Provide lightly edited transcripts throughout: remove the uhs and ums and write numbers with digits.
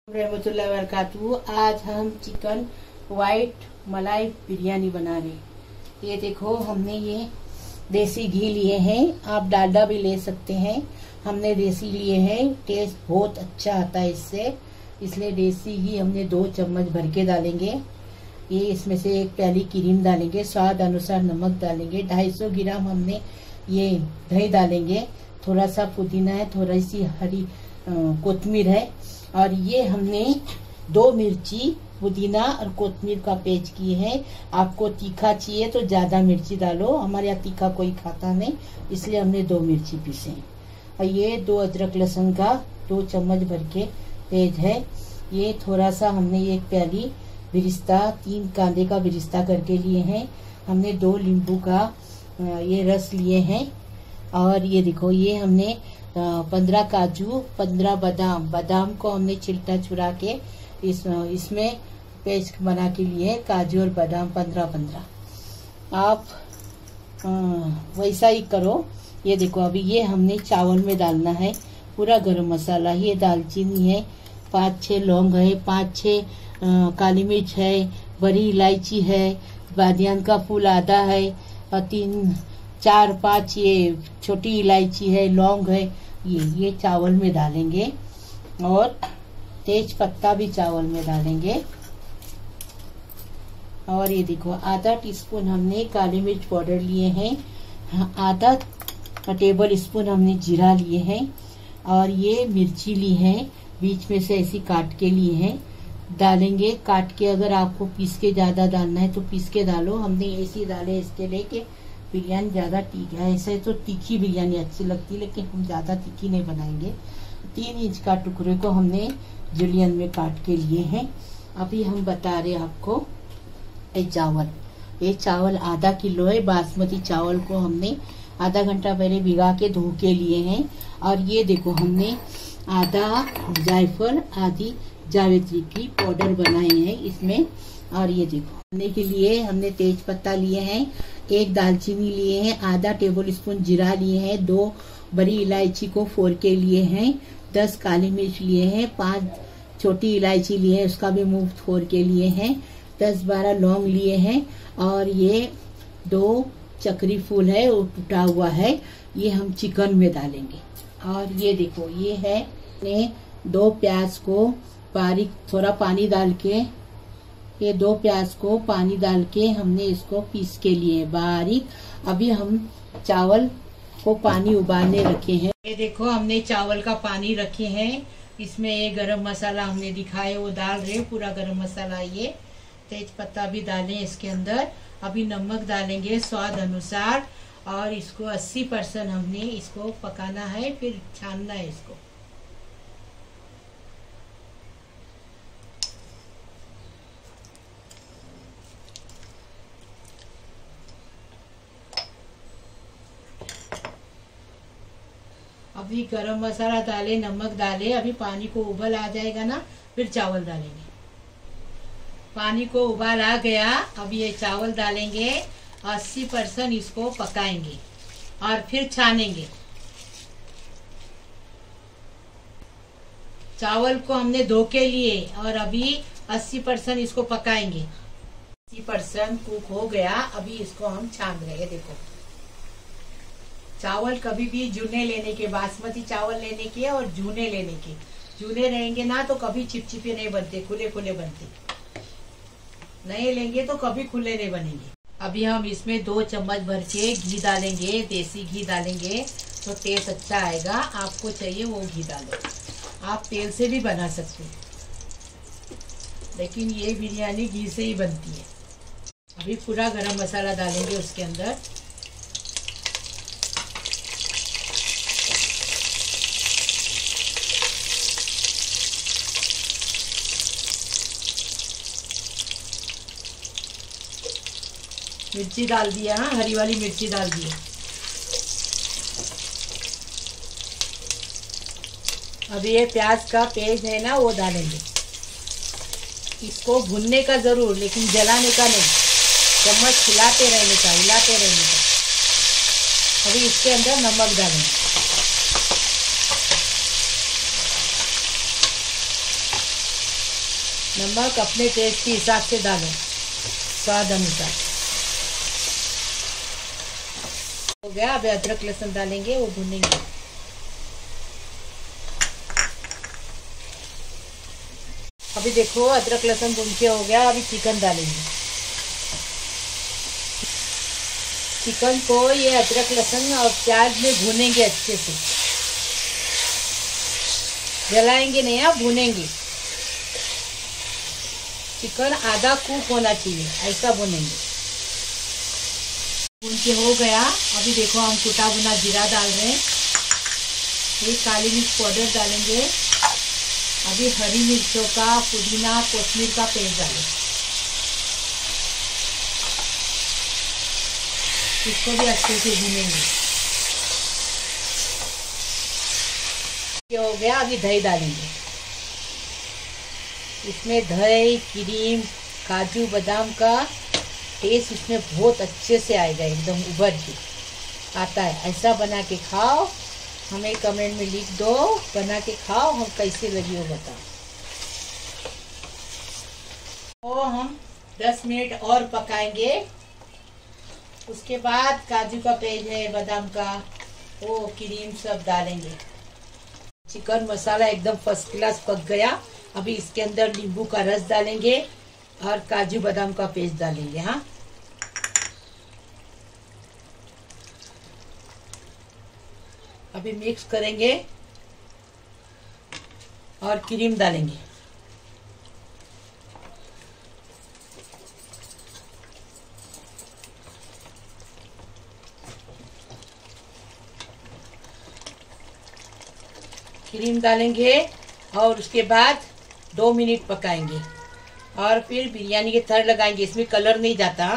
रहमतुल्लाहि व बरकातहू। आज हम चिकन वाइट मलाई बिरयानी बना रहे। ये देखो, हमने ये देसी घी लिए हैं, आप डालडा भी ले सकते हैं। हमने देसी लिए हैं, टेस्ट बहुत अच्छा आता है इससे, इसलिए देसी घी हमने 2 चम्मच भर के डालेंगे। ये इसमें से 1 प्याली क्रीम डालेंगे, स्वाद अनुसार नमक डालेंगे, 250 ग्राम हमने ये दही डालेंगे, थोड़ा सा पुदीना है, थोड़ी सी हरी कोतमीर है, और ये हमने 2 मिर्ची पुदीना और कोतमीर का पेस्ट किए हैं। आपको तीखा चाहिए तो ज्यादा मिर्ची डालो, हमारे यहाँ तीखा कोई खाता नहीं, इसलिए हमने 2 मिर्ची पीसे हैं। और ये 2 अदरक लहसुन का 2 चम्मच भर के पेस्ट है। ये थोड़ा सा हमने 1 प्याली बिरिस्ता, 3 कांदे का बिरिस्ता करके लिए हैं। हमने 2 नींबू का ये रस लिए हैं। और ये देखो, ये हमने 15 काजू, 15 बादाम को हमने छिलका छुड़ा के इसमें पेस्ट बना के लिए, काजू और बादाम 15 आप वैसा ही करो। ये देखो, अभी ये हमने चावल में डालना है पूरा गरम मसाला। ये दालचीनी है, 5-6 लौंग है, 5-6 काली मिर्च है, बड़ी इलायची है, बादियान का फूल आधा है, और 4-5 ये छोटी इलायची है, लौंग है। ये चावल में डालेंगे, और तेज पत्ता भी चावल में डालेंगे। और ये देखो, आधा टीस्पून हमने काली मिर्च पाउडर लिए हैं, आधा टेबल स्पून हमने जीरा लिए हैं, और ये मिर्ची ली है, बीच में से ऐसी काट के लिए हैं, डालेंगे काट के। अगर आपको पीस के ज्यादा डालना है तो पीस के डालो, हमने ऐसी डाले इसके लिए कि बिरयानी ज्यादा तीखी है। ऐसे तो तीखी बिरयानी अच्छी लगती है, लेकिन हम ज्यादा तीखी नहीं बनाएंगे। 3 इंच का टुकड़े को हमने जुलियन में काट के लिए हैं। अभी हम बता रहे आपको ये चावल आधा किलो है। बासमती चावल को हमने आधा घंटा पहले भिगा के धो के लिए हैं। और ये देखो, हमने आधा जायफल, आधी जावित्री की पाउडर बनाए हैं इसमें। और ये देखो, खाने के लिए हमने तेज पत्ता लिए हैं, 1 दालचीनी लिए हैं, आधा टेबल स्पून जीरा लिए हैं, 2 बड़ी इलायची को फोड़ के लिए हैं, 10 काली मिर्च लिए हैं, 5 छोटी इलायची लिए हैं, उसका भी मुंह फोड़ के लिए हैं, 10-12 लौंग लिए हैं, और ये 2 चक्री फूल है, वो टूटा हुआ है, ये हम चिकन में डालेंगे। और ये देखो, ये है 2 प्याज को बारीक थोड़ा पानी डाल के, ये 2 प्याज को पानी डाल के हमने इसको पीस के लिए बारीक। अभी हम चावल को पानी उबालने रखे हैं। ये देखो, हमने चावल का पानी रखे हैं, इसमें ये गरम मसाला हमने दिखाए वो डाल रहे, पूरा गरम मसाला, ये तेज पत्ता भी डालें इसके अंदर। अभी नमक डालेंगे स्वाद अनुसार, और इसको 80% हमने इसको पकाना है, फिर छानना है इसको। अभी गरम मसाला डाले, नमक डाले, अभी पानी को उबाल आ जाएगा ना, फिर चावल डालेंगे। पानी को उबाल आ गया, अभी ये चावल डालेंगे, 80% इसको पकाएंगे और फिर छानेंगे। चावल को हमने धो के लिए, और अभी 80% इसको पकाएंगे। 80% कुक हो गया, अभी इसको हम छान रहे हैं। देखो, चावल कभी भी जूने लेने के, बासमती चावल लेने के और जूने लेने के। जूने रहेंगे ना तो कभी चिपचिपे नहीं बनते, खुले खुले बनते। नए लेंगे तो कभी खुले नहीं बनेंगे। अभी हम इसमें 2 चम्मच भर के घी डालेंगे, देसी घी डालेंगे तो टेस्ट अच्छा आएगा। आपको चाहिए वो घी डालो, आप तेल से भी बना सकते हैं, लेकिन ये बिरयानी घी से ही बनती है। अभी पूरा गरम मसाला डालेंगे उसके अंदर। मिर्ची डाल दिया, हाँ, हरी वाली मिर्ची डाल दी। अभी ये प्याज का पेस्ट है ना, वो डालेंगे। इसको भुनने का जरूर, लेकिन जलाने का नहीं, चम्मच हिलाते रहने का, हिलाते रहने का। अभी इसके अंदर नमक डालेंगे। 1 नमक अपने टेस्ट के हिसाब से डालें, स्वाद अनुसार। हो गया। अब अदरक लहसुन डालेंगे, वो भुनेंगे। अभी देखो अदरक लहसुन भून के हो गया। अभी चिकन डालेंगे। चिकन को ये अदरक लहसुन और प्याज में भूनेंगे अच्छे से, जलाएंगे नहीं, आप भूनेंगे। चिकन आधा कुक होना चाहिए, ऐसा भूनेंगे। भून के हो गया। अभी देखो हम कुटा भुना जीरा डाल रहे हैं, फिर काली मिर्च पाउडर डालेंगे। अभी हरी मिर्चों का, पुदीना, कोथिमीर का पेस्ट डालें। इसको भी अच्छे से भूनेंगे। ये हो गया। अभी दही डालेंगे। इसमें दही, क्रीम, काजू बादाम का टेस्ट इसमें बहुत अच्छे से आएगा, एकदम उभर के आता है। ऐसा बना के खाओ, हमें कमेंट में लिख दो, बना के खाओ, हम कैसे लगी हो बताओ। तो हम 10 मिनट और पकाएंगे। उसके बाद काजू का पेस्ट है, बादाम का, वो क्रीम सब डालेंगे। चिकन मसाला एकदम फर्स्ट क्लास पक गया। अभी इसके अंदर नींबू का रस डालेंगे और काजू बादाम का पेस्ट डालेंगे। हाँ, अभी मिक्स करेंगे और क्रीम डालेंगे। क्रीम डालेंगे और उसके बाद 2 मिनट पकाएंगे और फिर बिरयानी के थर लगाएंगे। इसमें कलर नहीं जाता।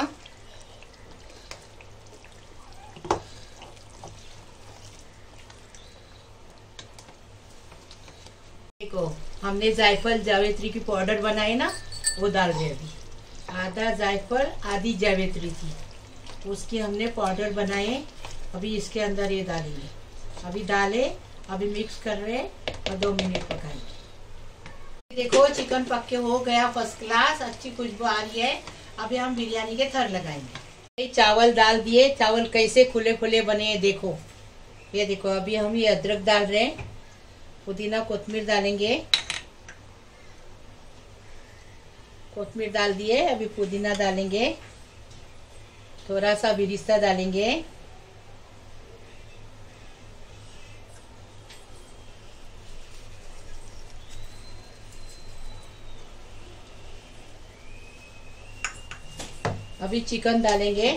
देखो हमने जायफल जावित्री की पाउडर बनाई ना, वो डाल रहे। अभी आधा जायफल आधी जावित्री थी, उसकी हमने पाउडर बनाए। अभी इसके अंदर ये डालेंगे। अभी डाले, अभी मिक्स कर रहे और 2 मिनट पकाएंगे। देखो चिकन पक के हो गया फर्स्ट क्लास, अच्छी खुशबू आ रही है। अभी हम बिरयानी के थर लगाएंगे। चावल डाल दिए। चावल कैसे खुले खुले बने हैं देखो। ये देखो अभी हम ये अदरक डाल रहे हैं, पुदीना कोथिमीर डालेंगे। कोथिमीर डाल दिए। अभी पुदीना डालेंगे, थोड़ा सा बिरिस्ता डालेंगे। अभी चिकन डालेंगे।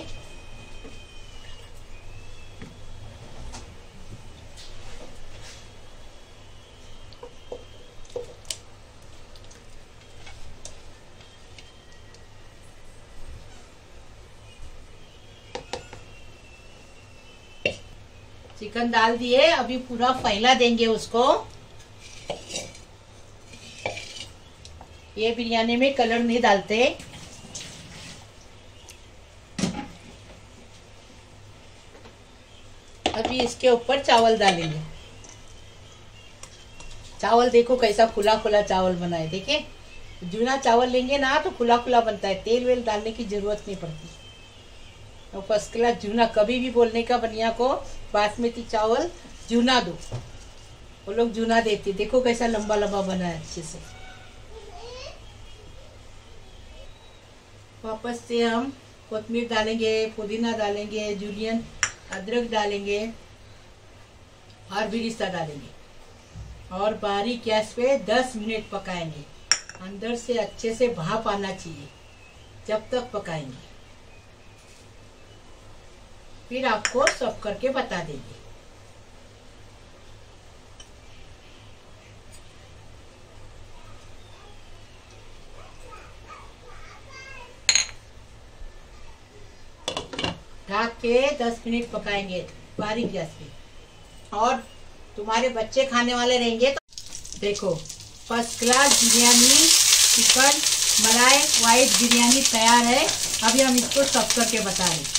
चिकन डाल दिए। अभी पूरा फैला देंगे उसको। ये बिरयानी में कलर नहीं डालते। अभी इसके ऊपर चावल डालेंगे। चावल देखो कैसा खुला खुला चावल बना है। देखिए जूना चावल लेंगे ना तो खुला खुला बनता है, तेल वेल डालने की जरूरत नहीं पड़ती। और फर्स्ट क्लास जूना, कभी भी बोलने का बनिया को बासमती चावल जूना दो, वो लोग जूना देते। देखो कैसा लंबा लंबा बना है अच्छे से। वापस से हम कोथिमीर डालेंगे, पुदीना डालेंगे, जूलियन अदरक डालेंगे और बिरिस्ता डालेंगे और बारीक गैस पे 10 मिनट पकाएंगे। अंदर से अच्छे से भाप आना चाहिए, जब तक पकाएंगे। फिर आपको सर्व करके बता देंगे। ढक के 10 मिनट पकाएंगे बारीक गैस पे। और तुम्हारे बच्चे खाने वाले रहेंगे तो देखो फर्स्ट क्लास बिरयानी चिकन मलाई वाइट बिरयानी तैयार है। अभी हम इसको सर्व करके बता रहे।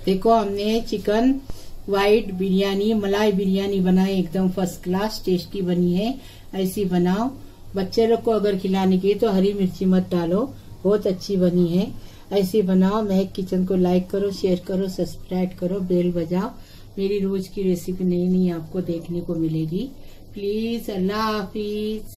देखो हमने चिकन वाइट बिरयानी मलाई बिरयानी बनाई, एकदम फर्स्ट क्लास टेस्टी बनी है। ऐसी बनाओ बच्चे लोग को अगर खिलाने की तो हरी मिर्ची मत डालो, बहुत अच्छी बनी है। ऐसे बनाओ। महक किचन को लाइक करो, शेयर करो, सब्सक्राइब करो, बेल बजाओ। मेरी रोज की रेसिपी नई नई आपको देखने को मिलेगी। प्लीज। अल्लाह हाफिज।